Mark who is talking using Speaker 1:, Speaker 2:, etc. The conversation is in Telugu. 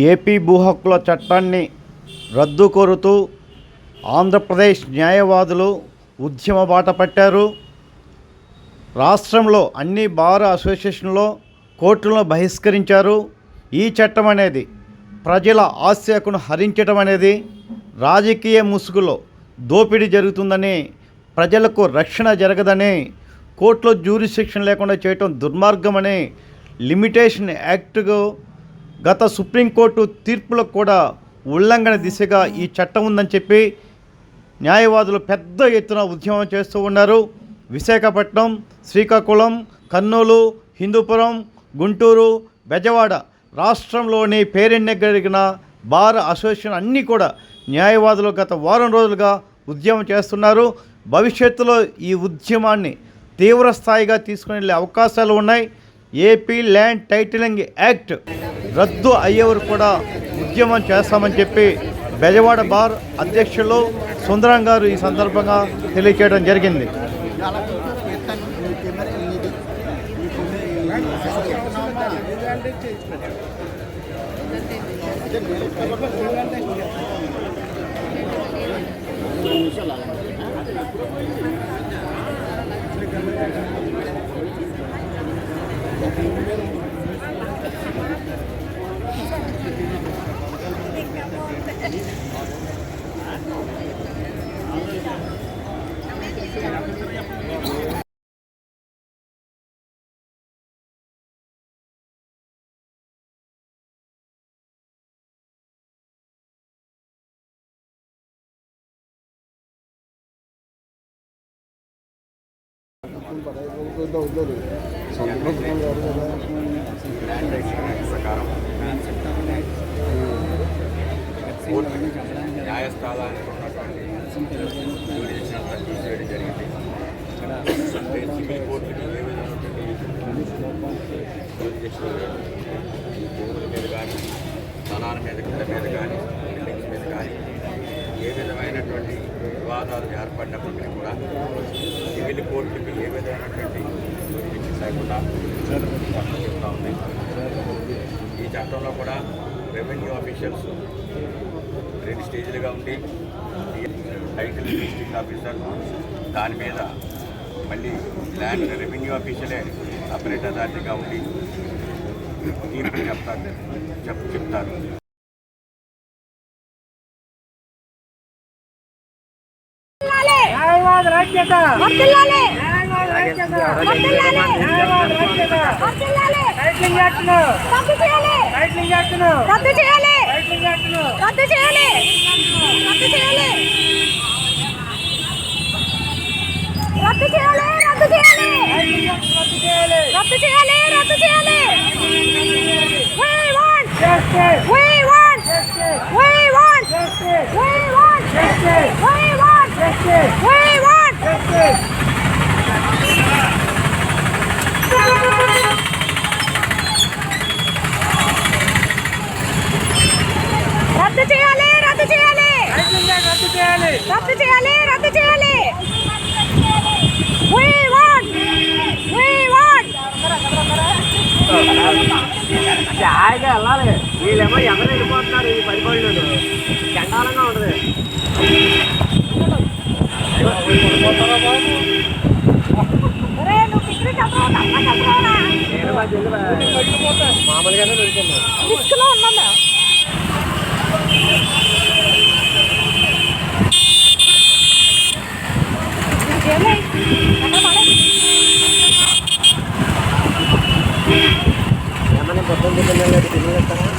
Speaker 1: ఏపీ భూ హక్కుల చట్టాన్ని రద్దు కోరుతూ ఆంధ్రప్రదేశ్ న్యాయవాదులు ఉద్యమ బాట పట్టారు. రాష్ట్రంలో అన్ని బార్ అసోసియేషన్లో కోర్టులను బహిష్కరించారు. ఈ చట్టం అనేది ప్రజల ఆస్తి హక్కును హరించడం అనేది రాజకీయ ముసుగులో దోపిడీ జరుగుతుందని, ప్రజలకు రక్షణ జరగదని, కోర్టులో జ్యూరిస్డిక్షన్ లేకుండా చేయటం దుర్మార్గమని, లిమిటేషన్ యాక్ట్కు గత సుప్రీంకోర్టు తీర్పులకు కూడా ఉల్లంఘన దిశగా ఈ చట్టం ఉందని చెప్పి న్యాయవాదులు పెద్ద ఎత్తున ఉద్యమం చేస్తూ ఉన్నారు. విశాఖపట్నం, శ్రీకాకుళం, కర్నూలు, హిందూపురం, గుంటూరు, బెజవాడ రాష్ట్రంలోని పేరెన్నెగలిగిన బార్ అసోసియేషన్ అన్నీ కూడా న్యాయవాదులు గత వారం రోజులుగా ఉద్యమం చేస్తున్నారు. భవిష్యత్తులో ఈ ఉద్యమాన్ని తీవ్ర స్థాయిగా తీసుకుని వెళ్ళే అవకాశాలు ఉన్నాయి. ఏపీ ల్యాండ్ టైటిలింగ్ యాక్ట్ రద్దు అయ్యేవారు కూడా ఉద్యమం చేస్తామని చెప్పి బెజవాడ బార్ అధ్యక్షులు సుందరం గారు ఈ సందర్భంగా తెలియజేయడం జరిగింది.
Speaker 2: న్యాయస్థానానికి ఉన్నటువంటి తీసేయడం జరిగింది. సివిల్ కోర్టుకి ఏ విధమైనటువంటి ఈ భూముల మీద కానీ, స్థలాల మీద కానీ, బిల్డింగ్స్ మీద కానీ ఏ విధమైనటువంటి వివాదాలు ఏర్పడినప్పటికీ కూడా సివిల్ కోర్టుకి ఏ విధమైనటువంటి లేకుండా చెప్తా ఉంది. ఈ చట్టంలో కూడా రెవెన్యూ ఆఫీషియల్స్ 2 స్టేజ్లుగా ఉండి టైటిల్ డిస్ట్రిక్ట్ ఆఫీసర్, దాని మీద మళ్ళీ ల్యాండ్ రెవెన్యూ ఆఫీషియలే ఆపరేటర్ అథారిటీగా ఉండి తీర్పు చెప్తారు.
Speaker 3: జాయిగా వెళ్ళాలి. వీళ్ళేమో ఎవరు వెళ్ళిపోతున్నారు. ఈ పరిపాలన చండాలంగా ఉంటుంది. మామూలుగానే దొరికింది. ఏమన్నా పొద్దున్న తిరిగి